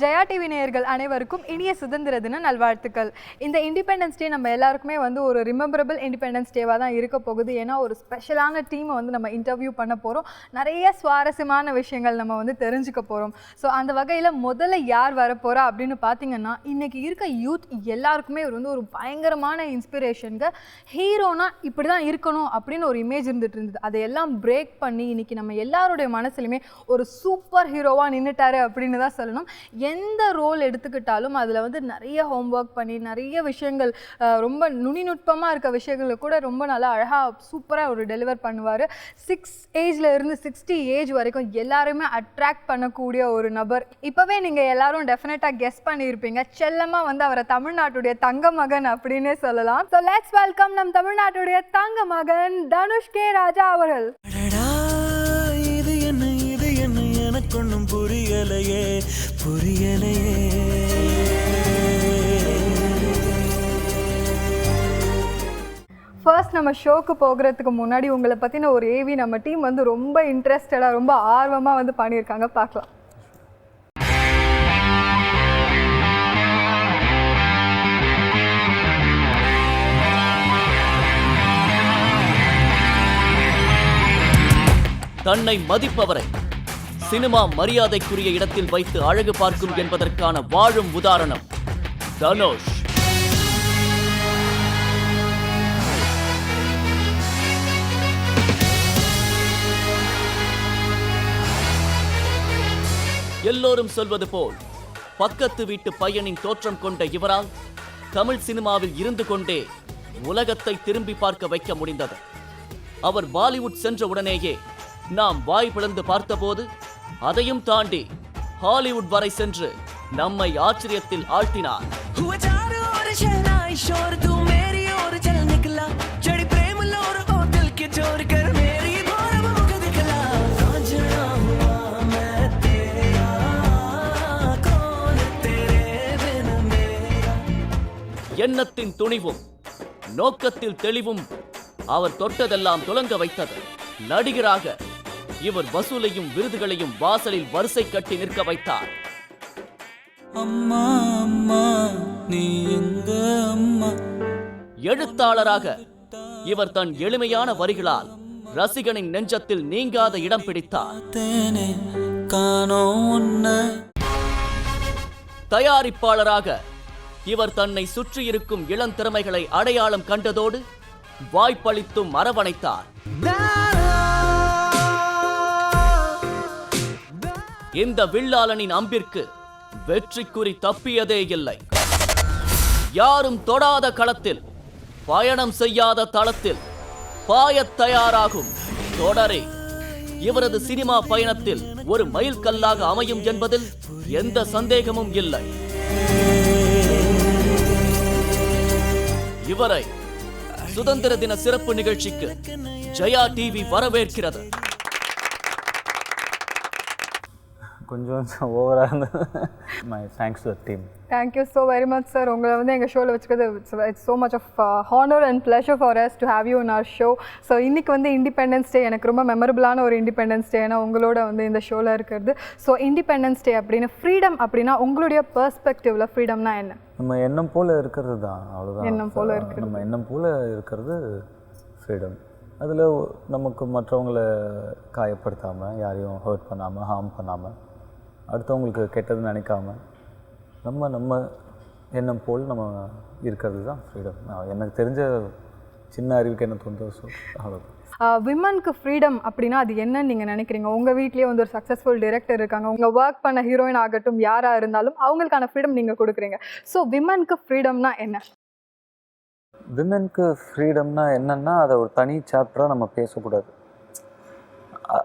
Jaya TV நேயர்கள் அனைவருக்கும் இனிய சுதந்திர தின நல்வாழ்த்துக்கள். இந்த இண்டிபெண்டன்ஸ் டே நம்ம எல்லாருக்குமே வந்து ஒரு ரிமெம்பரபிள் இண்டிபெண்டன்ஸ் டேவாக தான் இருக்க போகுது. ஏன்னா ஒரு ஸ்பெஷலான டீமை வந்து நம்ம இன்டர்வியூ பண்ண போகிறோம். நிறைய சுவாரஸ்யமான விஷயங்கள் நம்ம வந்து தெரிஞ்சுக்க போகிறோம். ஸோ அந்த வகையில் முதல்ல யார் வரப்போகிறா அப்படின்னு பார்த்தீங்கன்னா, இன்றைக்கி இருக்க யூத் எல்லாருக்குமே வந்து ஒரு பயங்கரமான இன்ஸ்பிரேஷனுக்கு ஹீரோனா இப்படி தான் இருக்கணும் அப்படின்னு ஒரு இமேஜ் இருந்தது. அதையெல்லாம் பிரேக் பண்ணி இன்றைக்கி நம்ம எல்லாருடைய மனசுலையுமே ஒரு சூப்பர் ஹீரோவாக நின்றுட்டாரு அப்படின்னு தான் சொல்லணும். எந்த ரோல் எடுத்துக்கிட்டாலும் அதில் வந்து நிறைய ஹோம்ஒர்க் பண்ணி நிறைய விஷயங்கள் ரொம்ப நுனிநுட்பமாக இருக்க விஷயங்களை கூட ரொம்ப நல்லா அழகாக சூப்பராக ஒரு டெலிவர் பண்ணுவார். 6 ஏஜில் இருந்து 60 ஏஜ் வரைக்கும் எல்லாருமே அட்ராக்ட் பண்ணக்கூடிய ஒரு நபர். இப்போவே நீங்கள் எல்லாரும் டெஃபினட்டாக கெஸ் பண்ணியிருப்பீங்க. செல்லமாக வந்து அவரை தமிழ்நாட்டுடைய தங்க மகன் அப்படின்னே சொல்லலாம். ஸோ லெட்ஸ் வெல்கம் நம் தமிழ்நாட்டுடைய தங்க மகன் தனுஷ் கே ராஜா அவர்கள். எனக்கு ஒன்றும் புரியலையே. ஃபர்ஸ்ட் நம்ம ஷோக்கு போகிறதுக்கு முன்னாடி உங்களை பற்றின ஒரு ஏவி நம்ம டீம் வந்து ரொம்ப இன்ட்ரெஸ்டடாக ரொம்ப ஆர்வமாக வந்து பண்ணியிருக்காங்க. பார்க்கலாம். தன்னை மதிப்பவரை சினிமா மரியாதைக்குரிய இடத்தில் வைத்து அழகு பார்க்கும் என்பதற்கான வாழும் உதாரணம் தனுஷ். எல்லோரும் சொல்வது போல் பக்கத்து வீட்டு பையனின் தோற்றம் கொண்ட இவரால் தமிழ் சினிமாவில் இருந்து கொண்டே உலகத்தை திரும்பி பார்க்க வைக்க முடிந்தது. அவர் பாலிவுட் சென்ற உடனேயே நாம் வாய் பிளந்து பார்த்தபோது அதையும் தாண்டி ஹாலிவுட் வரை சென்று நம்மை ஆச்சரியத்தில் ஆழ்த்தினார். எண்ணத்தின் துணிவும் நோக்கத்தில் தெளிவும் அவர் தொட்டதெல்லாம் துலங்க வைத்தது. நடிகராக இவர் வசூலையும் விருதுகளையும் வாசலில் வரிசை கட்டி நிற்க வைத்தார். அம்மா அம்மா நீ எங்க அம்மா. எழுத்தாளராக இவர் தன் எளிமையான வரிகளால் ரசிகனின் நெஞ்சத்தில் நீங்காத இடம் பிடித்தார். தயாரிப்பாளராக இவர் தன்னை சுற்றியிருக்கும் இளந்திறமைகளை அடையாளம் கண்டதோடு வாய்ப்பளித்தும் அரவணைத்தார். இந்த வில்லாளனின் அம்பிற்கு வெற்றிக்குறி தப்பியதே இல்லை. யாரும் தொடாத களத்தில், பயணம் செய்யாத தளத்தில் பாயத் தயாராகும் தொடரே இவரது சினிமா பயணத்தில் ஒரு மைல்கல்லாக அமையும் என்பதில் எந்த சந்தேகமும் இல்லை. இவரை சுதந்திர தின சிறப்பு நிகழ்ச்சிக்கு ஜெயா டிவி வரவேற்கிறது. கொஞ்சம் ஓவராக இருந்தது. My thanks to the team. Thank you so very much sir. உங்களை வந்து எங்கள் ஷோவில் வச்சுக்கிறது it's so much of honour and pleasure for us to have you in our show. So இன்றைக்கி வந்து இண்டிபெண்டன்ஸ் டே எனக்கு ரொம்ப மெமரபிளான ஒரு இண்டிபெண்டன்ஸ் டே. ஏன்னா உங்களோட வந்து இந்த ஷோவில் இருக்கிறது. ஸோ இண்டிபெண்டன்ஸ் டே அப்படின்னு ஃப்ரீடம் அப்படின்னா உங்களுடைய பெர்ஸ்பெக்டிவில் ஃப்ரீடம்னா என்ன? நம்ம எண்ணம் போல் இருக்கிறது தான், அவ்வளோதான். எண்ணம் போல் இருக்கிறது, நம்ம எண்ணம் போல் இருக்கிறது ஃப்ரீடம். அதில் நமக்கு மற்றவங்களை காயப்படுத்தாமல், யாரையும் ஹர்ட் பண்ணாமல், ஹார்ம் பண்ணாமல், அடுத்தவங்களுக்கு கெட்டது நினைக்காம நம்ம எண்ணம் போல் நம்ம இருக்கிறது தான் ஃப்ரீடம். எனக்கு தெரிஞ்ச சின்ன அறிவுக்கு என்ன தோணுதோ அவ்வளோதான். விமனுக்கு ஃப்ரீடம் அப்படின்னா அது என்னன்னு நீங்கள் நினைக்கிறீங்க? உங்கள் வீட்லேயே வந்து ஒரு சக்ஸஸ்ஃபுல் டிரெக்டர் இருக்காங்க, உங்கள் ஒர்க் பண்ண ஹீரோயின் ஆகட்டும் யாராக இருந்தாலும் அவங்களுக்கான ஃப்ரீடம் நீங்கள் கொடுக்குறீங்க. ஸோ விமனுக்கு ஃப்ரீடம்னா என்ன? விமனுக்கு ஃப்ரீடம்னா என்னன்னா அதை ஒரு தனி சாப்டராக நம்ம பேசக்கூடாது.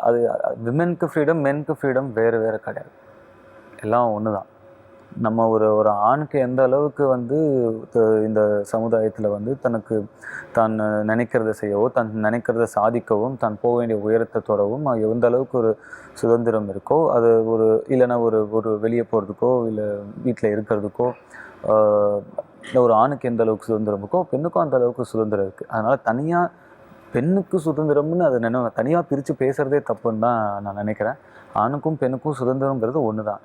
அது விமனுக்கு ஃப்ரீடம், மெனுக்கு ஃப்ரீடம் வேறு வேறு கிடையாது, எல்லாம் ஒன்று தான். நம்ம ஒரு ஆணுக்கு எந்த அளவுக்கு வந்து இந்த சமுதாயத்தில் வந்து தனக்கு தான் நினைக்கிறத செய்யவோ, தான் நினைக்கிறத சாதிக்கவும், தான் போக வேண்டிய உயரத்தை தொடவும் எந்த அளவுக்கு ஒரு சுதந்திரம் இருக்கோ, அது இல்லைன்னா ஒரு வெளியே போகிறதுக்கோ இல்லை வீட்டில் இருக்கிறதுக்கோ ஒரு ஆணுக்கு எந்த அளவுக்கு சுதந்திரம் இருக்கோ பெண்ணுக்கும் அந்த அளவுக்கு சுதந்திரம் இருக்குது. அதனால் தனியாக பெண்ணுக்கு சுதந்திரம்னு அதை தனியாக பிரித்து பேசுகிறதே தப்புன்னு தான் நான் நினைக்கிறேன். ஆணுக்கும் பெண்ணுக்கும் சுதந்திரங்கிறது ஒன்று தான்,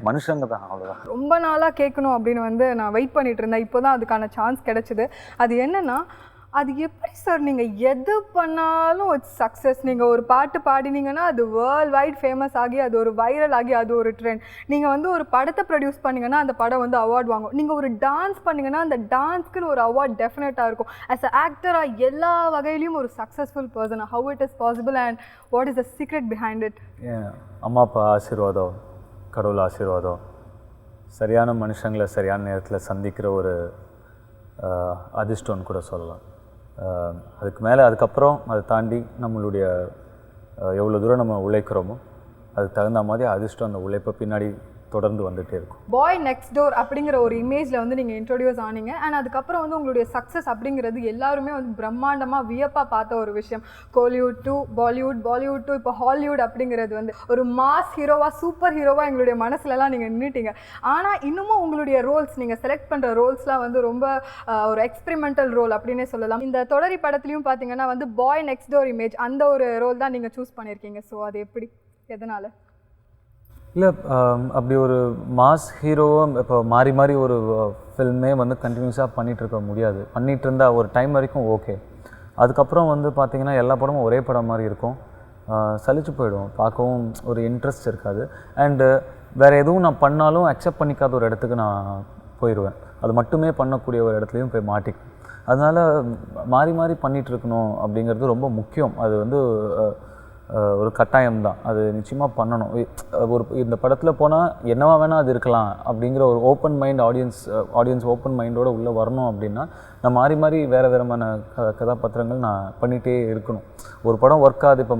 மனுஷங்க தான், அவ்வளோதான். ரொம்ப நாளாக கேட்கணும் அப்படின்னு வந்து நான் வெயிட் பண்ணிட்டு இருந்தேன். இப்போ தான் அதுக்கான சான்ஸ் கிடைச்சிது. அது என்னன்னா, அது எப்படி சார் நீங்கள் எது பண்ணாலும் இட்ஸ் சக்ஸஸ். நீங்கள் ஒரு பாட்டு பாடினீங்கன்னா அது வேர்ல்ட் வைட் ஃபேமஸ் ஆகி அது ஒரு வைரல் ஆகி அது ஒரு ட்ரெண்ட். நீங்கள் வந்து ஒரு படத்தை ப்ரொடியூஸ் பண்ணிங்கன்னா அந்த படம் வந்து அவார்ட் வாங்கும். நீங்கள் ஒரு டான்ஸ் பண்ணிங்கன்னா அந்த டான்ஸ்க்குன்னு ஒரு அவார்ட் டெஃபினட்டாக இருக்கும். ஆஸ் அ ஆக்டராக எல்லா வகையிலையும் ஒரு successful person. How it is possible and what is the secret behind it? அம்மா அப்பா ஆசீர்வாதம், கடவுள் ஆசீர்வாதம், சரியான மனுஷங்களை சரியான நேரத்தில் சந்திக்கிற ஒரு அதிர்ஷ்டம்னு கூட சொல்லலாம். அதுக்கு மேலே அதுக்கப்புறம் அதை தாண்டி நம்மளுடைய எவ்வளோ தூரம் நம்ம உழைக்கிறோமோ அதுக்கு தகுந்த மாதிரி அதிர்ஷ்டம் அந்த உழைப்பை பின்னாடி தொடர்ந்து வந்துகிட்டே இருக்கும். பாய் நெக்ஸ்ட் டோர் அப்படிங்கிற ஒரு இமேஜில் வந்து நீங்கள் இன்ட்ரோடியூஸ் ஆனீங்க. அண்ட் அதுக்கப்புறம் வந்து உங்களுடைய சக்ஸஸ் அப்படிங்கிறது எல்லாருமே வந்து பிரம்மாண்டமாக வியப்பாக பார்த்த ஒரு விஷயம். கோலிவுட் டு பாலிவுட், பாலிவுட் டு இப்போ ஹாலிவுட் அப்படிங்கிறது வந்து ஒரு மாஸ் ஹீரோவாக, சூப்பர் ஹீரோவாக எங்களுடைய மனசுலலாம் நீங்கள் நின்றுட்டீங்க. ஆனால் இன்னமும் உங்களுடைய ரோல்ஸ், நீங்கள் செலக்ட் பண்ணுற ரோல்ஸ்லாம் வந்து ரொம்ப ஒரு எக்ஸ்பெரிமெண்டல் ரோல் அப்படின்னே சொல்லலாம். இந்த தொடரி படத்துலையும் பார்த்தீங்கன்னா வந்து பாய் நெக்ஸ்ட் டோர் இமேஜ் அந்த ஒரு ரோல் தான் நீங்கள் சூஸ் பண்ணியிருக்கீங்க. ஸோ அது எப்படி, எதனால்? இல்லை, அப்படி ஒரு மாஸ் ஹீரோவும் இப்போ மாறி மாறி ஒரு ஃபில்மே வந்து கண்டினியூஸாக பண்ணிகிட்ருக்க முடியாது. பண்ணிகிட்டு இருந்தால் ஒரு டைம் வரைக்கும் ஓகே. அதுக்கப்புறம் வந்து பார்த்திங்கன்னா எல்லா படமும் ஒரே படம் மாதிரி இருக்கும், சலிச்சு போயிடும், பார்க்கவும் ஒரு இன்ட்ரெஸ்ட் இருக்காது. அண்டு வேறு எதுவும் நான் பண்ணாலும் அக்செப்ட் பண்ணிக்காத ஒரு இடத்துக்கு நான் போயிடுவேன். அது மட்டுமே பண்ணக்கூடிய ஒரு இடத்துலையும் போய் மாட்டிக்கும். அதனால் மாறி மாறி பண்ணிகிட்ருக்கணும் அப்படிங்கிறது ரொம்ப முக்கியம். அது வந்து ஒரு கட்டாயம்தான், அது நிச்சயமாக பண்ணணும். ஒரு இந்த படத்தில் போனால் என்னவா வேணால் அது இருக்கலாம் அப்படிங்கிற ஒரு ஓப்பன் மைண்ட் ஆடியன்ஸ் ஓப்பன் மைண்டோடு உள்ளே வரணும் அப்படின்னா நான் மாறி மாறி வேறு வேறுமான கதாபாத்திரங்கள் நான் பண்ணிகிட்டே இருக்கணும். ஒரு படம் ஒர்க் ஆகுது, இப்போ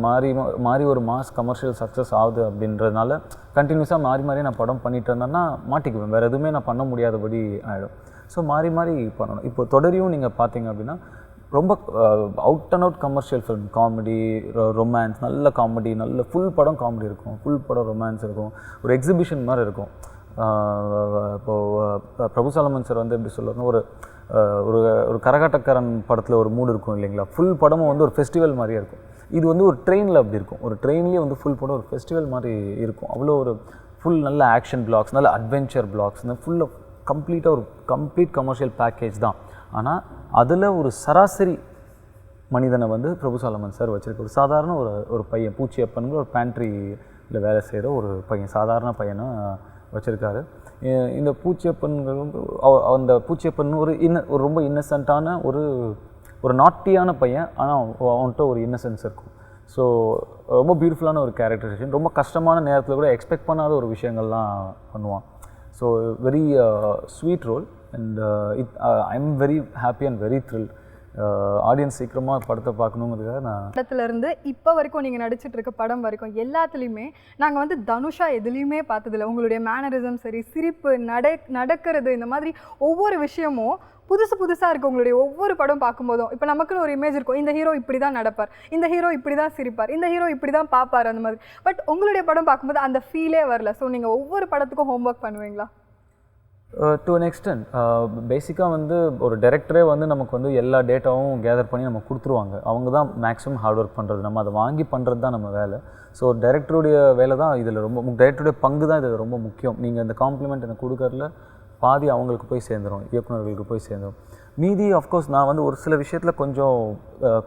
மாறி ஒரு மாஸ் கமர்ஷியல் சக்ஸஸ் ஆகுது அப்படின்றதுனால கண்டினியூஸாக மாறி மாறி நான் படம் பண்ணிட்டு இருந்தேன்னா மாட்டிக்குவேன், வேறு எதுவுமே நான் பண்ண முடியாதபடி ஆகிடும். ஸோ மாறி மாறி பண்ணணும். இப்போ தொடரியும் நீங்கள் பார்த்தீங்க அப்படின்னா ரொம்ப out and out commercial film, comedy, romance, நல்ல காமெடி, நல்ல ஃபுல் படம் காமெடி இருக்கும், ஃபுல் படம் ரொமான்ஸ் இருக்கும், ஒரு எக்ஸிபிஷன் மாதிரி இருக்கும். இப்போது பிரபு சாலமன் சார் வந்து எப்படி சொல்லுவாருன்னா, ஒரு ஒரு கரகாட்டக்காரன் படத்தில் ஒரு மூடு இருக்கும் இல்லைங்களா, ஃபுல் படமும் வந்து ஒரு ஃபெஸ்டிவல் மாதிரியே இருக்கும். இது வந்து ஒரு ட்ரெயினில் அப்படி இருக்கும், ஒரு ட்ரெயின்லேயே வந்து ஃபுல் படம் ஒரு ஃபெஸ்டிவல் மாதிரி இருக்கும். அவ்வளோ ஒரு ஃபுல் நல்ல ஆக்ஷன் பிளாக்ஸ், நல்ல அட்வென்ச்சர் பிளாக்ஸ், இந்த ஃபுல்லாக கம்ப்ளீட்டாக ஒரு கம்ப்ளீட் கமர்ஷியல் பேக்கேஜ் தான். ஆனால் அதில் ஒரு சராசரி மனிதனை வந்து பிரபு சாலமன் சார் வச்சுருக்க ஒரு சாதாரண ஒரு பையன், பூச்சியப்பனுங்கிற ஒரு பேண்ட்ரியில் வேலை செய்கிற ஒரு பையன், சாதாரண பையனை வச்சுருக்காரு. இந்த பூச்சியப்பன்கள் வந்து அந்த பூச்சியப்பன் ஒரு ரொம்ப இன்னசென்ட்டான ஒரு நாட்டியான பையன், ஆனால் அவன்கிட்ட ஒரு இன்னசென்ஸ் இருக்கும். ஸோ ரொம்ப பியூட்டிஃபுல்லான ஒரு கேரக்டரைசேஷன், ரொம்ப கஷ்டமான நேரத்தில் கூட எக்ஸ்பெக்ட் பண்ணாத ஒரு விஷயங்கள்லாம் பண்ணுவான். So very sweet role and I am very happy and very thrill. Audience சீக்கிரமாக படத்தை பார்க்கணுங்கிறதுக்காக நான் படத்துலேருந்து இப்போ வரைக்கும் நீங்கள் நடிச்சிட்டு இருக்க படம் வரைக்கும் எல்லாத்துலேயுமே நாங்கள் வந்து தனுஷா எதுலேயுமே பார்த்ததில்ல. உங்களுடைய மேனரிசம் சரி, சிரிப்பு, நடக்கிறது, இந்த மாதிரி ஒவ்வொரு விஷயமும் புதுசாக இருக்குது. உங்களுடைய ஒவ்வொரு படம் பார்க்கும்போதும் இப்போ நமக்குன்னு ஒரு இமேஜ் இருக்கும், இந்த ஹீரோ இப்படி தான் நடப்பார், இந்த ஹீரோ இப்படி தான் சிரிப்பார், இந்த ஹீரோ இப்படி தான் பார்ப்பார், அந்த மாதிரி. பட் உங்களுடைய படம் பார்க்கும்போது அந்த ஃபீலே வரல. ஸோ நீங்கள் ஒவ்வொரு படத்துக்கும் ஹோம்ஒர்க் பண்ணுவீங்களா? To an extent. பேசிக்காக வந்து ஒரு டைரக்டரே வந்து நமக்கு வந்து எல்லா டேட்டாவும் கேதர் பண்ணி நம்ம கொடுத்துருவாங்க. அவங்க தான் மேக்ஸிமம் ஹார்ட் ஒர்க் பண்ணுறது, நம்ம அதை வாங்கி பண்ணுறது தான் நம்ம வேலை. ஸோ டைரக்டருடைய வேலை தான் இதில் டைரக்டருடைய பங்கு தான் இதில் ரொம்ப முக்கியம். நீங்கள் இந்த காம்ப்ளிமெண்ட் எனக்கு கொடுக்கறதுல பாதி அவங்களுக்கு போய் சேர்ந்துடும், இயக்குநர்களுக்கு போய் சேர்ந்துடும். மீதி ஆஃப்கோர்ஸ் நான் வந்து ஒரு சில விஷயத்தில் கொஞ்சம்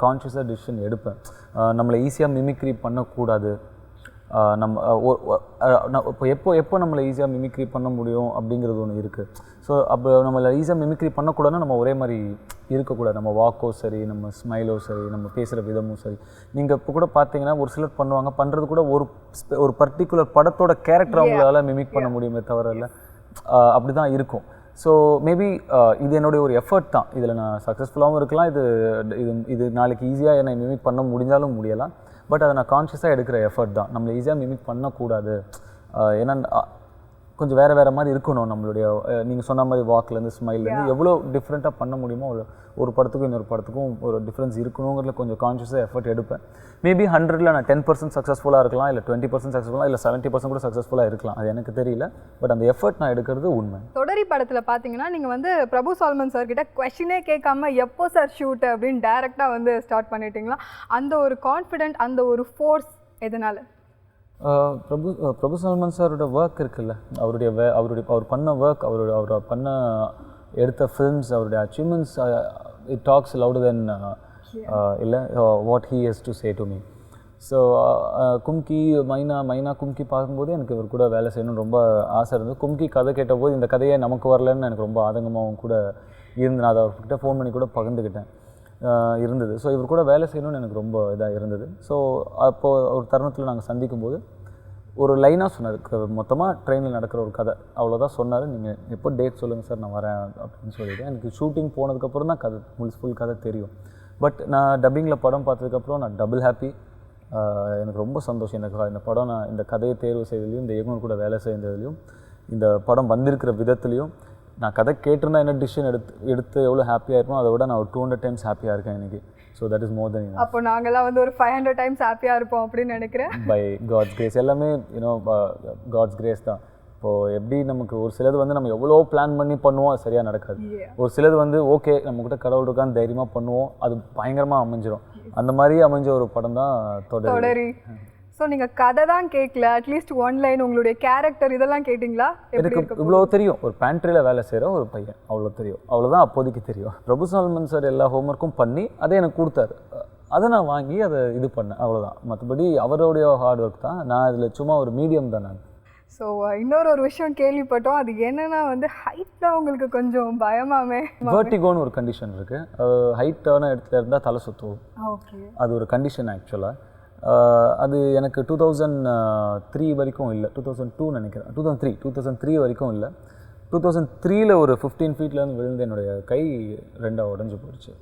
கான்ஷியஸாக டிசிஷன் எடுப்பேன். நம்மளை ஈஸியாக மிமிக்ரி பண்ணக்கூடாது, இப்போ எப்போ நம்மளை ஈஸியாக மிமிக்ரி பண்ண முடியும் அப்படிங்கிறது ஒன்று இருக்குது. ஸோ அப்போ நம்மளை ஈஸியாக மிமிக்ரி பண்ணக்கூடாதுன்னா நம்ம ஒரே மாதிரி இருக்கக்கூடாது. நம்ம வாக்கோ சரி, நம்ம ஸ்மைலோ சரி, நம்ம பேசுகிற விதமும் சரி. நீங்கள் இப்போ கூட பார்த்தீங்கன்னா ஒரு சிலர் பண்ணுறது கூட ஒரு பர்டிகுலர் படத்தோட கேரக்டர் அவங்களால மிமிக் பண்ண முடியுமே தவிர இல்லை, அப்படி தான் இருக்கும். ஸோ மேபி இது என்னுடைய ஒரு எஃபர்ட் தான். இதில் நான் சக்ஸஸ்ஃபுல்லாகவும் இருக்கலாம், இது நாளைக்கு ஈஸியாக என்னை மிமிக் பண்ண முடிஞ்சாலும் முடியலாம். பட் அதை நான் கான்ஷியஸாக எடுக்கிற எஃபர்ட் தான். நம்மளை ஈஸியாக மிமிக் பண்ணக்கூடாது. ஏன்னா கொஞ்சம் வேறு மாதிரி இருக்கணும். நம்மளுடைய நீங்கள் சொன்ன மாதிரி வாக்லேருந்து ஸ்மைல்லேருந்து எவ்வளோ டிஃப்ரெண்ட்டாக பண்ண முடியுமோ ஒரு படத்துக்கும் இன்னொரு படத்துக்கும் ஒரு டிஃப்ரென்ஸ் இருக்கணுங்கிறதுல கொஞ்சம் கான்ஷியஸாக எஃபர்ட் எடுப்பேன். மேபி 100ல் நான் 10% சக்ஸஸ்ஃபுல்லாக இருக்கலாம், இல்லை 20% சக்ஸஸ்ஃபுல்லாக, இல்லை 70% கூட சக்ஸஸ்ஃபுல்லாக இருக்கலாம். அது எனக்கு தெரியல. பட் அந்த எஃபர்ட் நான் எடுக்கிறது உண்மை. தொடரி படத்தில் பார்த்தீங்கன்னா நீங்கள் வந்து பிரபு சால்மன் சார் கிட்ட கொஷினே கேட்காம எப்போ சார் ஷூட் அப்படின்னு டைரெக்டாக வந்து ஸ்டார்ட் பண்ணிட்டீங்களா? அந்த ஒரு கான்ஃபிடென்ட், அந்த ஒரு ஃபோர்ஸ் எதனால்? பிரபு சால்மன் சாரோட ஒர்க் இருக்குல்ல, அவர் பண்ண ஒர்க், அவர் பண்ண எடுத்த ஃபில்ம்ஸ், அவருடைய achievements, it talks louder than இல்லை what he has to say to me. So Kumki Mynaa Kumki பார்க்கும்போது எனக்கு இவர் கூட வேலை செய்யணும்னு ரொம்ப ஆசை இருந்தது. கும்கி கதை கேட்டபோது இந்த கதையை நமக்கு வரலன்னு எனக்கு ரொம்ப ஆதங்கமாகவும் கூட இருந்து, நான் அதை அவர்கிட்ட ஃபோன் பண்ணி கூட பகிர்ந்துக்கிட்டேன் இருந்தது. ஸோ இவர் கூட வேலை செய்யணும்னு எனக்கு ரொம்ப இதாக இருந்தது. ஸோ அப்போது ஒரு தருணத்தில் நாங்கள் சந்திக்கும் போது ஒரு லைனாக சொன்னார், மொத்தமாக ட்ரெயினில் நடக்கிற ஒரு கதை, அவ்வளோதான் சொன்னார். நீங்கள் எப்போ டேட் சொல்லுங்கள் சார், நான் வரேன் அப்படின்னு சொல்லிட்டு. எனக்கு ஷூட்டிங் போனதுக்கப்புறம் தான் கதை ஃபுல் கதை தெரியும். பட் நான் டப்பிங்கில் படம் பார்த்ததுக்கப்புறம் நான் டபுள் ஹாப்பி. எனக்கு ரொம்ப சந்தோஷம். இந்த படம் நான் இந்த கதையை தேர்வு செய்ததுலையும், இந்த இயக்குனர் கூட வேலை செய்ததுலையும், இந்த படம் வந்திருக்கிற விதத்துலையும், நான் கதை கேட்டிருந்தா என்ன டிசிஷன் எடுத்து எவ்வளோ ஹாப்பியாக இருக்கணும், அதை விட நான் ஒரு 200 டைம்ஸ் ஹாப்பியாக இருக்கேன் இன்றைக்கி. So that is more then enough. அப்போ நாங்கள்லாம் வந்து ஒரு 500 டைம்ஸ் ஹாப்பியாக இருப்போம் அப்படின்னு நினைக்கிறேன். பை காட்ஸ் கிரேஸ், எல்லாமே காட்ஸ் கிரேஸ் தான். இப்போது எப்படி நமக்கு ஒரு சிலது வந்து நம்ம எவ்வளோ பிளான் பண்ணி பண்ணுவோம், அது சரியாக நடக்காது. ஒரு சிலது வந்து ஓகே நம்மக்கிட்ட கடவுள் இருக்கான்னு தைரியமாக பண்ணுவோம், அது பயங்கரமாக அமைஞ்சிடும். அந்த மாதிரி அமைஞ்ச ஒரு படம் தான் தொடரி. ஸோ நீங்கள் கதை தான் கேட்கல, அட்லீஸ்ட் ஒன் லைன் உங்களுடைய கேரக்டர் இதெல்லாம் கேட்டிங்களா? எனக்கு இவ்வளோ தெரியும், ஒரு பேண்ட்ரியில் வேலை செய்கிற ஒரு பையன், அவ்வளோ தெரியும், அவ்வளோதான் அப்போதைக்கு தெரியும். பிரபு சால்மன் சார் எல்லா ஹோம்ஒர்க்கும் பண்ணி அதை எனக்கு கொடுத்தாரு, அதை நான் வாங்கி அதை இது பண்ணேன், அவ்வளோதான். மற்றபடி அவருடைய ஹார்ட் ஒர்க் தான், நான் இதில் சும்மா ஒரு மீடியம் தான் நான். ஸோ இன்னொரு விஷயம் கேள்விப்பட்டோம், அது என்னென்னா வந்து ஹைட்டில் உங்களுக்கு கொஞ்சம் பயமாமே. வெர்டிகோன்னு ஒரு கண்டிஷன் இருக்குது, ஹைட்டான இடத்துல இருந்தால் தலை சுற்றும். ஓகே, அது ஒரு கண்டிஷன் ஆக்சுவலாக. அது எனக்கு 2003 வரைக்கும் இல்லை, 2002 நினைக்கிறேன், 2003 வரைக்கும் இல்லை. 2003ல் ஒரு 15 ஃபீட்லேருந்து விழுந்து என்னுடைய கை 2 உடஞ்சி போயிடுச்சு.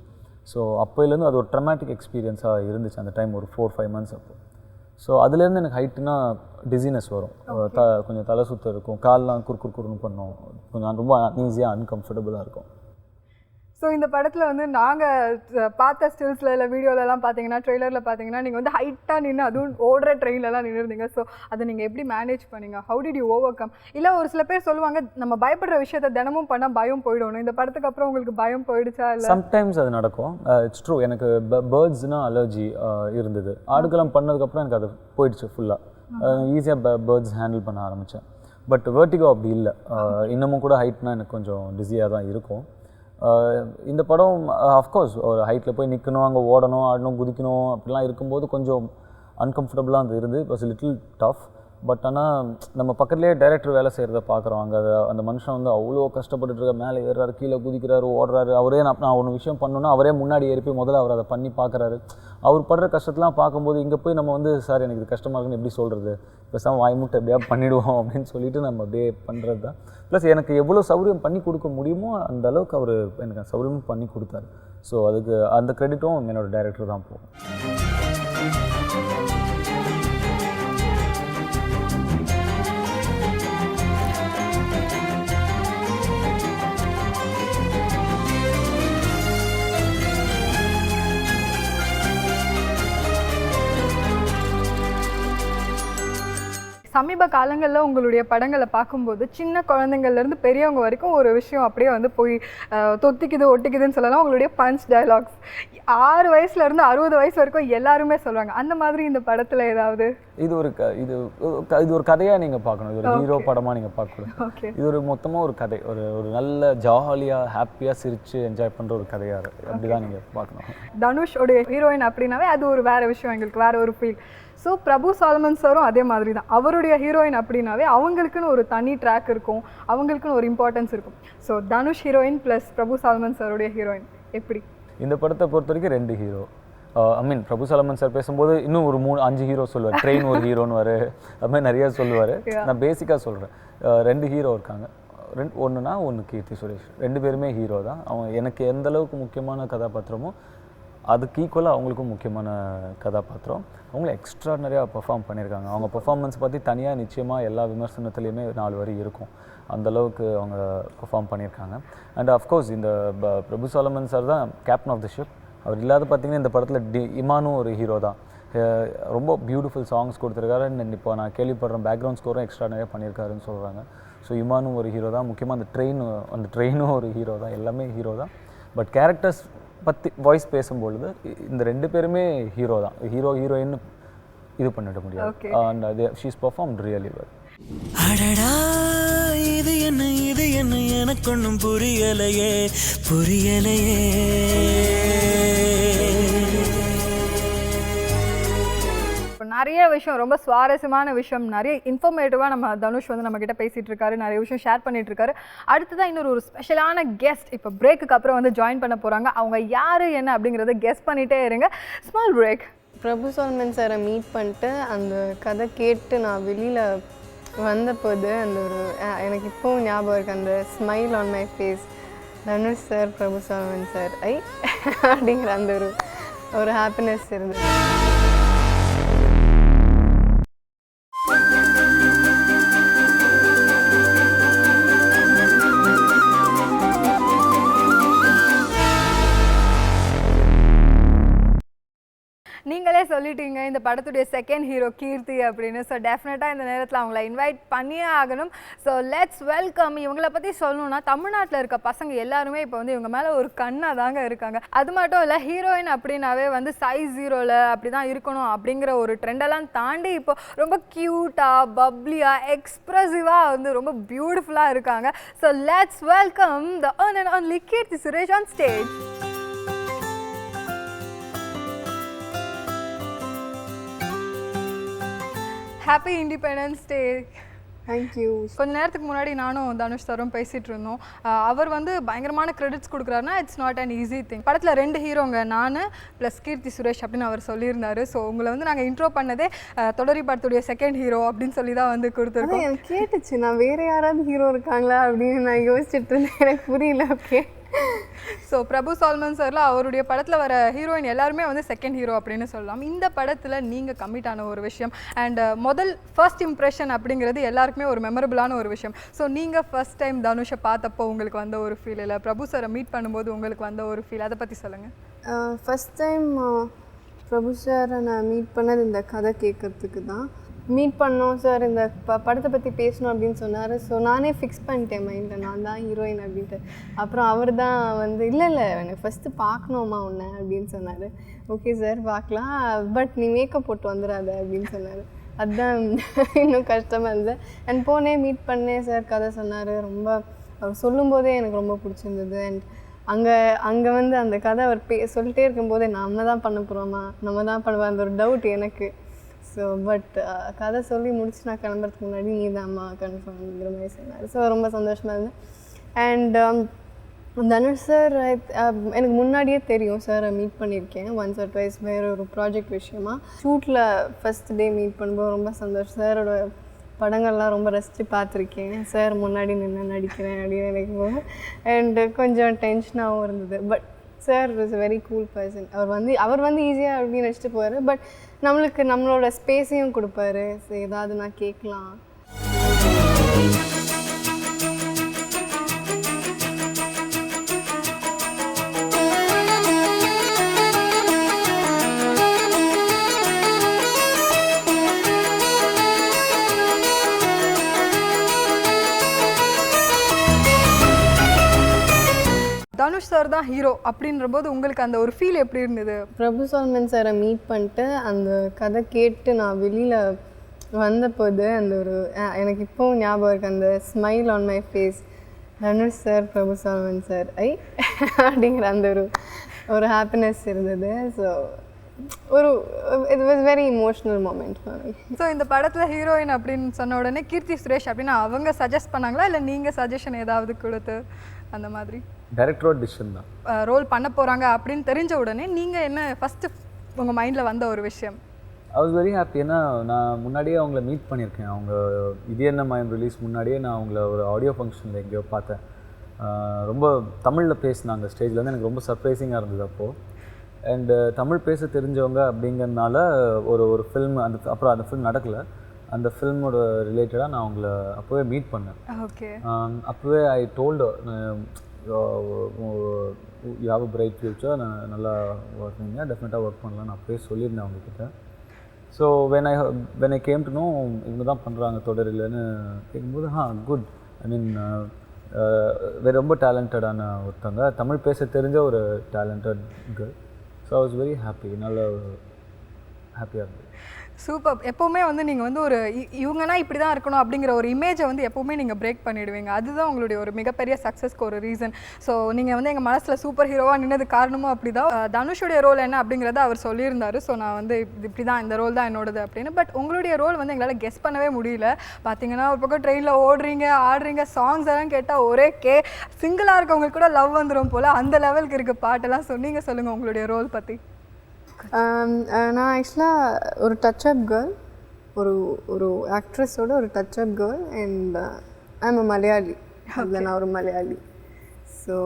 ஸோ அப்போலேருந்து அது ஒரு ட்ரமாட்டிக் எக்ஸ்பீரியன்ஸாக இருந்துச்சு அந்த டைம், ஒரு 4-5 மந்த்ஸ் அப்போ. ஸோ அதுலேருந்து எனக்கு ஹைட்டுனா டிசினஸ் வரும், கொஞ்சம் தலை சுற்று இருக்கும், கால்லாம் குறுன்னு பண்ணும், கொஞ்சம் ரொம்ப ஈஸியாக அன்கம்ஃபர்டபுளாக இருக்கும். ஸோ இந்த படத்தில் வந்து நாங்கள் பார்த்த ஸ்டில்ஸில் இல்லை வீடியோலலாம் பார்த்தீங்கன்னா, ட்ரெய்லரில் பார்த்தீங்கன்னா நீங்கள் வந்து ஹைட்டாக நின்று அதுவும் ஓடுற ட்ரெயின்லலாம் நின்றுருந்தீங்க. ஸோ அதை நீங்கள் எப்படி மேனேஜ் பண்ணீங்க? How did you over come? இல்லை ஒரு சில பேர் சொல்லுவாங்க நம்ம பயப்படுற விஷயத்தை தினமும் பண்ணால் பயம் போயிடணும், இந்த படத்துக்கு அப்புறம் உங்களுக்கு பயம் போயிடுச்சா? இல்லை சம்டைம்ஸ் அது நடக்கும், இட்ஸ் ட்ரூ. எனக்கு பேர்ட்ஸ்னால் அலர்ஜி இருந்தது, ஆடுகளம் பண்ணதுக்கப்புறம் எனக்கு அது போயிடுச்சு ஃபுல்லாக, ஈஸியாக பேர்ட்ஸ் ஹேண்டில் பண்ண ஆரம்பித்தேன். பட் வெர்டிகோ அப்படி இல்லை, இன்னமும் கூட ஹைட்னா எனக்கு கொஞ்சம் டிஸியாக தான் இருக்கும். இந்த படம் அஃப்கோர்ஸ் ஒரு ஹைட்டில் போய் நிற்கணும், அங்கே ஓடணும், ஆடணும், குதிக்கணும், அப்படிலாம் இருக்கும்போது கொஞ்சம் அன்கம்ஃபர்டபுளாக அது இருந்து, it was little tough. But ஆனால் நம்ம பக்கத்துலேயே டைரக்டர் வேலை செய்கிறத பார்க்குறோம், அங்கே அந்த மனுஷன் வந்து அவ்வளோ கஷ்டப்பட்டுருக்க, மேலே ஏறுறாரு, கீழே குதிக்கிறாரு, ஓடுறாரு. அவரே நான் ஒன்று விஷயம் பண்ணணுன்னா அவரே முன்னாடி ஏறி முதல்ல அவர் அதை பண்ணி பார்க்குறாரு. அவர் படுற கஷ்டத்தெலாம் பார்க்கும்போது இங்கே போய் நம்ம வந்து சார் எனக்கு இது கஷ்டமாக இருக்குன்னு எப்படி சொல்கிறது, பேசாமல் வாய்மூட்டை எப்படியா பண்ணிவிடுவோம் அப்படின்னு சொல்லிட்டு நம்ம அப்படியே பண்ணுறது தான். ப்ளஸ் எனக்கு எவ்வளோ சௌகரியம் பண்ணி கொடுக்க முடியுமோ அந்த அளவுக்கு அவர் எனக்கு சௌகரியமும் பண்ணி கொடுத்தாரு. ஸோ அதுக்கு அந்த கிரெடிட்டும் என்னோடய டைரக்டர் தான் போகும். சமீப காலங்களில் உங்களுடைய படங்களை பார்க்கும்போது சின்ன குழந்தைங்கள்லேருந்து பெரியவங்க வரைக்கும் ஒரு விஷயம் அப்படியே வந்து போய் தொத்திக்குது ஒட்டிக்குதுன்னு சொல்லலாம். உங்களுடைய பஞ்ச் டயலாக்ஸ் 6 வயசுலேருந்து 60 வயசு வரைக்கும் எல்லாருமே சொல்லுவாங்க. அந்த மாதிரி இந்த படத்தில் ஏதாவது? இது ஒரு கதையாக நீங்கள் பார்க்கணும், இது ஒரு ஹீரோ படமாக நீங்கள் பார்க்கக்கூடாது. இது ஒரு மொத்தமாக ஒரு கதை, ஒரு நல்ல ஜாலியாக ஹாப்பியாக சிரித்து என்ஜாய் பண்ணுற ஒரு கதையாக அப்படி தான் நீங்கள் பார்க்கணும். தனுஷ் உடைய ஹீரோயின் அப்படின்னாவே அது ஒரு வேறு விஷயம், எங்களுக்கு வேறு ஒரு ஃபீல். ஸோ பிரபு சால்மன் சாரும் அதே மாதிரி தான், அவருடைய ஹீரோயின் அப்படின்னாவே அவங்களுக்குன்னு ஒரு தனி ட்ராக் இருக்கும், அவங்களுக்குன்னு ஒரு இம்பார்ட்டன்ஸ் இருக்கும். ஸோ தனுஷ் ஹீரோயின் ப்ளஸ் பிரபு சால்மன் சாருடைய ஹீரோயின் எப்படி? இந்த படத்தை பொறுத்த வரைக்கும் 2 ஹீரோ. பிரபு சாலமன் சார் பேசும்போது இன்னும் ஒரு 3-5 ஹீரோ சொல்லுவார், ட்ரெயின் ஒரு ஹீரோன்னு அது மாதிரி நிறையா சொல்லுவார். நான் பேசிக்காக சொல்கிறேன், 2 ஹீரோ இருக்காங்க. ஒன்று கீர்த்தி சுரேஷ், 2 பேருமே ஹீரோ தான். அவங்க எனக்கு எந்த அளவுக்கு முக்கியமான கதாபாத்திரமோ அதுக்கு ஈக்குவலாக அவங்களுக்கும் முக்கியமான கதாபாத்திரம். அவங்கள எக்ஸ்ட்ராடனரியாக பெர்ஃபார்ம் பண்ணியிருக்காங்க. அவங்க பெர்ஃபார்மன்ஸ் பற்றி தனியாக நிச்சயமாக எல்லா விமர்சனத்துலேயுமே 4 வரி இருக்கும். அந்தளவுக்கு அவங்க பெர்ஃபார்ம் பண்ணியிருக்காங்க. அண்ட் அஃப்கோர்ஸ் இந்த பிரபு சாலமன் சார் தான் கேப்டன் ஆஃப் த ஷிப். அவர் இல்லாத பார்த்தீங்கன்னா இந்த படத்தில் இமானும் ஒரு ஹீரோ தான். ரொம்ப பியூட்டிஃபுல் சாங்ஸ் கொடுத்துருக்காரு. அண்ட் இப்போ நான் கேள்விப்படுறேன் பேக்ரவுண்ட் ஸ்கோரும் எக்ஸ்ட்ராடனரியாக பண்ணியிருக்காருன்னு சொல்கிறாங்க. ஸோ இமானும் ஒரு ஹீரோ தான். முக்கியமாக அந்த ட்ரெயினும் ஒரு ஹீரோ தான். எல்லாமே ஹீரோ தான். பட் கேரக்டர்ஸ் பற்றி வாய்ஸ் பேசும்பொழுது இந்த 2 பேருமே ஹீரோ தான். ஹீரோயின் இது பண்ணிட முடியாது. அண்ட் அது ஷீஸ் பெர்ஃபார்ம்ட் ரியலி வெல். அடடா இது என்ன எனக்கு ஒன்றும் புரியலையே. நிறைய விஷயம், ரொம்ப சுவாரஸ்யமான விஷயம், நிறைய இன்ஃபர்மேட்டிவாக நம்ம தனுஷ் வந்து நம்மக்கிட்ட பேசிகிட்டு இருக்காரு, நிறைய விஷயம் ஷேர் பண்ணிட்டு இருக்காரு. அடுத்ததான் இன்னொரு ஸ்பெஷலான கெஸ்ட் இப்போ பிரேக்குக்கு அப்புறம் வந்து ஜாயின் பண்ண போகிறாங்க. அவங்க யார் என்ன அப்படிங்கிறத கெஸ் பண்ணிகிட்டே இருங்க. Small break. பிரபு சாலமன் சாரை மீட் பண்ணிட்டு அந்த கதை கேட்டு நான் வெளியில் வந்தபோது அந்த ஒரு எனக்கு இப்போவும் ஞாபகம் இருக்குது, அந்த smile on my face. Dhanush sir, Prabhu Solomon sir அப்படிங்கிற அந்த ஒரு ஹாப்பினஸ் இருந்தது. நீங்களே சொல்லிட்டீங்க இந்த படத்துடைய செகண்ட் ஹீரோ கீர்த்தி அப்படின்னு. ஸோ டெஃபினட்டாக இந்த நேரத்தில் அவங்கள இன்வைட் பண்ணியே ஆகணும். So let's welcome. இவங்களை பற்றி சொல்லணும்னா தமிழ்நாட்டில் இருக்க பசங்க எல்லாருமே இப்போ வந்து இவங்க மேலே ஒரு கண்ணாக தாங்க இருக்காங்க. அது மட்டும் இல்லை, ஹீரோயின் அப்படின்னாவே வந்து சைஸ் 0ல் அப்படி தான் இருக்கணும் அப்படிங்கிற ஒரு ட்ரெண்டெல்லாம் தாண்டி இப்போ ரொம்ப க்யூட்டாக, பப்ளியாக, எக்ஸ்ப்ரெசிவாக வந்து ரொம்ப பியூட்டிஃபுல்லாக இருக்காங்க. So let's welcome the one and only Keerthy Suresh on stage. Happy independence day. Thank you. கொஞ்ச நேரத்துக்கு முன்னாடி நானும் தனுஷ் சாரும் பேசிகிட்டு இருந்தோம். அவர் வந்து பயங்கரமான கிரெடிட்ஸ் கொடுக்குறாருன்னா it's not an easy thing. படத்தில் 2 ஹீரோங்க, நான் ப்ளஸ் கீர்த்தி சுரேஷ் அப்படின்னு அவர் சொல்லியிருந்தாரு. ஸோ உங்களை வந்து நாங்கள் இன்ட்ரோ பண்ணதே தொடரி படத்துடைய செகண்ட் ஹீரோ அப்படின்னு சொல்லி தான் வந்து கொடுத்துருக்கோம். எனக்கு கேட்டுச்சு, நான் வேறு யாராவது ஹீரோ இருக்காங்களா அப்படின்னு நான் யோசிச்சுட்டு இருந்தேன். எனக்கு புரியல. ஓகே. ஸோ பிரபு சால்மன் சாரில் அவருடைய படத்தில் வர ஹீரோயின் எல்லாருமே வந்து செகண்ட் ஹீரோ அப்படின்னு சொல்லலாம். இந்த படத்தில் நீங்கள் கமிட் ஆன ஒரு விஷயம் அண்ட் ஃபர்ஸ்ட் இம்ப்ரெஷன் அப்படிங்கிறது எல்லாருக்குமே ஒரு மெமரபிளான ஒரு விஷயம். ஸோ நீங்கள் ஃபர்ஸ்ட் டைம் தனுஷை பார்த்தப்போ உங்களுக்கு வந்த ஒரு ஃபீல், இல்லை பிரபு சாரை மீட் பண்ணும்போது உங்களுக்கு வந்த ஒரு ஃபீல், அதை பற்றி சொல்லுங்கள். ஃபஸ்ட் டைம் பிரபு சாரை நான் மீட் பண்ணது இந்த கதை கேட்கறதுக்கு தான். மீட் பண்ணோம் சார், இந்த படத்தை பற்றி பேசணும் அப்படின்னு சொன்னார். ஸோ நானே ஃபிக்ஸ் பண்ணிட்டேன் மைண்டில், நான் தான் ஹீரோயின் அப்படின்ட்டு. அப்புறம் அவர் தான் வந்து இல்லை எனக்கு ஃபஸ்ட்டு பார்க்கணுமா உன்னை அப்படின்னு சொன்னார். ஓகே சார் பார்க்கலாம், பட் நீ மேக்கப் போட்டு வந்துடாத அப்படின்னு சொன்னார். அதுதான் இன்னும் கஷ்டமாக இருந்தது. அண்ட் போனேன், மீட் பண்ணேன், சார் கதை சொன்னார். ரொம்ப அவர் சொல்லும்போதே எனக்கு ரொம்ப பிடிச்சிருந்தது. அண்ட் அங்கே வந்து அந்த கதை அவர் சொல்லிட்டே இருக்கும்போதே நம்ம தான் பண்ண போகிறோமா, நம்ம தான் பண்ணுவோம் அந்த ஒரு டவுட் எனக்கு. ஸோ பட் கதை சொல்லி முடிச்சு நான் கிளம்புறதுக்கு முன்னாடி நீ தான் அம்மா கன்ஃபார்ம்ங்கிற மாதிரி சொன்னார். ஸோ ரொம்ப சந்தோஷமாக இருந்தேன். அண்ட் தனுஷ் சார் எனக்கு முன்னாடியே தெரியும் சார், மீட் பண்ணியிருக்கேன் ஒன்ஸ் ஆர் ட்வைஸ் வேறு ஒரு ப்ராஜெக்ட் விஷயமா. ஷூட்டில் ஃபஸ்ட் டே மீட் பண்ணும்போது ரொம்ப சந்தோஷம். சாரோட படங்கள்லாம் ரொம்ப ரசித்து பார்த்துருக்கேன். சார் முன்னாடி நின்று நடிக்கிறேன் அப்படின்னு நினைக்கும். அண்டு கொஞ்சம் டென்ஷனாகவும் இருந்தது. But sir is a very cool person. அவர் வந்து ஈஸியாக அப்படின்னு நினச்சிட்டு போவார். பட் நம்மளுக்கு நம்மளோட ஸ்பேஸையும் கொடுப்பாரு. ஸோ ஏதாவது நான் கேட்கலாம். தனுஷ் சார் தான் ஹீரோ அப்படின்ற போது உங்களுக்கு அந்த ஒரு ஃபீல் எப்படி இருந்தது? பிரபு சாலமன் சாரை மீட் பண்ணிட்டு அந்த கதை கேட்டு நான் வெளியில் வந்தபோது அந்த ஒரு எனக்கு இப்போவும் ஞாபகம் இருக்குது, அந்த smile on my face. Dhanush sir, Prabhu Solomon sir அப்படிங்கிற அந்த ஒரு ஹாப்பினஸ் இருந்தது. So it was very emotional moment for me. So இந்த படத்தில் ஹீரோயின் அப்படின்னு சொன்ன உடனே கீர்த்தி சுரேஷ் அப்படின்னு அவங்க சஜஸ்ட் பண்ணாங்களா, இல்லை நீங்கள் சஜஷன் ஏதாவது கொடுத்து அந்த மாதிரி? டைரக்டரோட டிசிஷன் தான். ரோல் பண்ண போகிறாங்க அப்படின்னு தெரிஞ்ச உடனே நீங்கள் என்ன ஃபஸ்ட்டு உங்கள் மைண்டில் வந்த ஒரு விஷயம்? I was very happy. ஏன்னா நான் முன்னாடியே அவங்கள மீட் பண்ணியிருக்கேன். அவங்க இது என்ன மயம் ரிலீஸ் முன்னாடியே நான் அவங்கள ஒரு ஆடியோ ஃபங்க்ஷனில் எங்கேயோ பார்த்தேன். ரொம்ப தமிழில் பேசினாங்க ஸ்டேஜில் வந்து. எனக்கு ரொம்ப சர்ப்ரைசிங்காக இருந்தது அப்போது. அண்டு தமிழ் பேச தெரிஞ்சவங்க அப்படிங்கிறதுனால ஒரு ஃபில்ம் அப்புறம் அந்த ஃபில்ம் நடக்கலை. அந்த ஃபில்மோட ரிலேட்டடாக நான் அவங்கள அப்போவே மீட் பண்ணேன். ஓகே. அப்போவே I told you have a bright future, நான் நல்லா ஒர்க்கிங்க, டெஃபினட்டாக ஒர்க் பண்ணலாம் நான் அப்போயே சொல்லியிருந்தேன் அவங்கக்கிட்ட. So when I came to know இவங்க தான் பண்ணுறாங்க தொடர் இல்லைன்னு கேட்கும்போது குட். ஐ மீன் ரொம்ப டேலண்டடான ஒருத்தங்க, தமிழ் பேச தெரிஞ்ச ஒரு talented girl. So I was very happy, நல்ல ஹாப்பியாக இருந்தது. சூப்பர். எப்போவுமே வந்து நீங்கள் வந்து ஒரு இவங்கன்னா இப்படி தான் இருக்கணும் அப்படிங்கிற ஒரு இமேஜை வந்து எப்போவுமே நீங்கள் பிரேக் பண்ணிவிடுவீங்க. அதுதான் உங்களுடைய ஒரு மிகப்பெரிய சக்ஸஸ்க்கு ஒரு ரீசன். ஸோ நீங்கள் வந்து எங்கள் மனசில் சூப்பர் ஹீரோவாக நின்னது காரணமும் அப்படி தான். தனுஷுடைய ரோல் என்ன அப்படிங்கிறத அவர் சொல்லியிருந்தார். ஸோ நான் வந்து இப்படி தான், இந்த ரோல் தான் என்னோடது அப்படின்னு. பட் உங்களுடைய ரோல் வந்து எங்களால் கெஸ் பண்ணவே முடியல. பார்த்தீங்கன்னா ஒரு பக்கம் ட்ரெயினில் ஓடுறீங்க, ஆடுறீங்க, சாங்ஸ் எல்லாம் கேட்டால் ஒரே சிங்கிளாக இருக்கவங்களுக்கு கூட லவ் வந்துடும் போல் அந்த லெவலுக்கு இருக்க பாட்டெல்லாம் சொன்னீங்க. சொல்லுங்கள் உங்களுடைய ரோல் பற்றி. நான் ஆக்சுவலாக ஒரு டச்-அப் கேர்ள், ஒரு ஆக்ட்ரஸோட ஒரு touch-up girl. And I am a Malayali. அதில் நான் ஒரு மலையாளி. ஸோ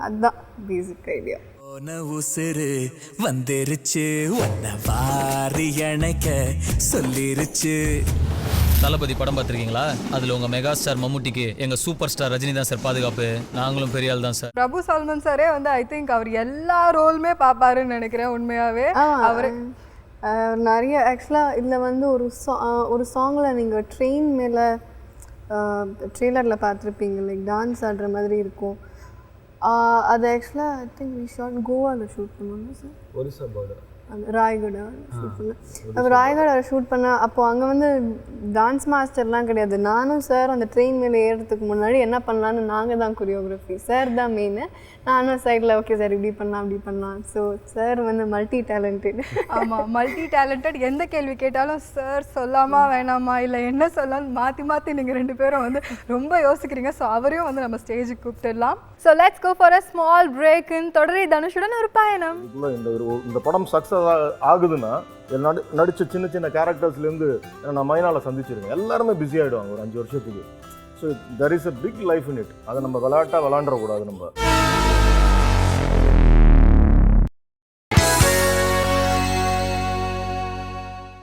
அதுதான் பேசிக் ஐடியா. உசுறு வந்துருச்சு உன்னை வாரி அணைக்க சொல்லிருச்சு. தளபதி படம் பார்த்துருக்கீங்களா? அதில் உங்கள் மெகா ஸ்டார் மம்முட்டிக்கு எங்கள் சூப்பர் ஸ்டார் ரஜினி தான் சார் பாதுகாப்பு. நாங்களும் பெரிய ஆள் தான் சார். பிரபு சால்மன் சாரே வந்து ஐ திங்க் அவர் எல்லா ரோலுமே பார்ப்பாருன்னு நினைக்கிறேன். உண்மையாகவே அவர் நிறைய ஆக்சுவலாக இதில் வந்து ஒரு சாங்கில் நீங்கள் ட்ரெயின் மேலே ட்ரெய்லரில் பார்த்துருப்பீங்க, லைக் டான்ஸ் ஆடுற மாதிரி இருக்கும். அது ஆக்சுவலாக ஐ திங்க் வி ஷாட் கோவாவில் ஷூட் பண்ணுவாங்க சார். ஒரிசா பார்டர் அந்த ராய்கடா ஷூட் பண்ணேன். அப்போ ராய்கடா ஷூட் பண்ணேன். அப்போது அங்கே வந்து டான்ஸ் மாஸ்டர்லாம் கிடையாது. நானும் சார் அந்த ட்ரெயின் மேலே ஏறுறதுக்கு முன்னாடி என்ன பண்ணலான்னு நாங்கள் தான் கொரியோகிராஃபி, சார் தான் மெயின். நானும் சைடில் ஓகே சார் இப்படி பண்ணலாம் அப்படி பண்ணலாம். ஸோ சார் வந்து மல்டி டேலண்டட். ஆமாம், மல்டி டேலண்டட். எந்த கேள்வி கேட்டாலும் சார் சொல்லாமா வேணாமா இல்லை என்ன சொல்லலாம் மாற்றி நீங்கள் 2 பேரும் வந்து ரொம்ப யோசிக்கிறீங்க. ஸோ அவரையும் வந்து நம்ம ஸ்டேஜுக்கு கூப்பிட்டுடலாம். So let's go for a small break in Thodari தனுஷுடன் ஒரு பயணம். இந்த படம் சக்ஸஸ் ஆகுதுன்னா நடித்த சின்ன சின்ன கேரக்டர்ஸ்லேருந்து நான் மைனாவில் சந்திச்சிருக்கேன். எல்லாருமே பிஸி ஆகிடுவாங்க ஒரு 5 வருஷத்துக்கு. So there is a big life in it. அதை நம்ம விளையாட்டாக விளாண்டுறக்கூடாது. நம்ம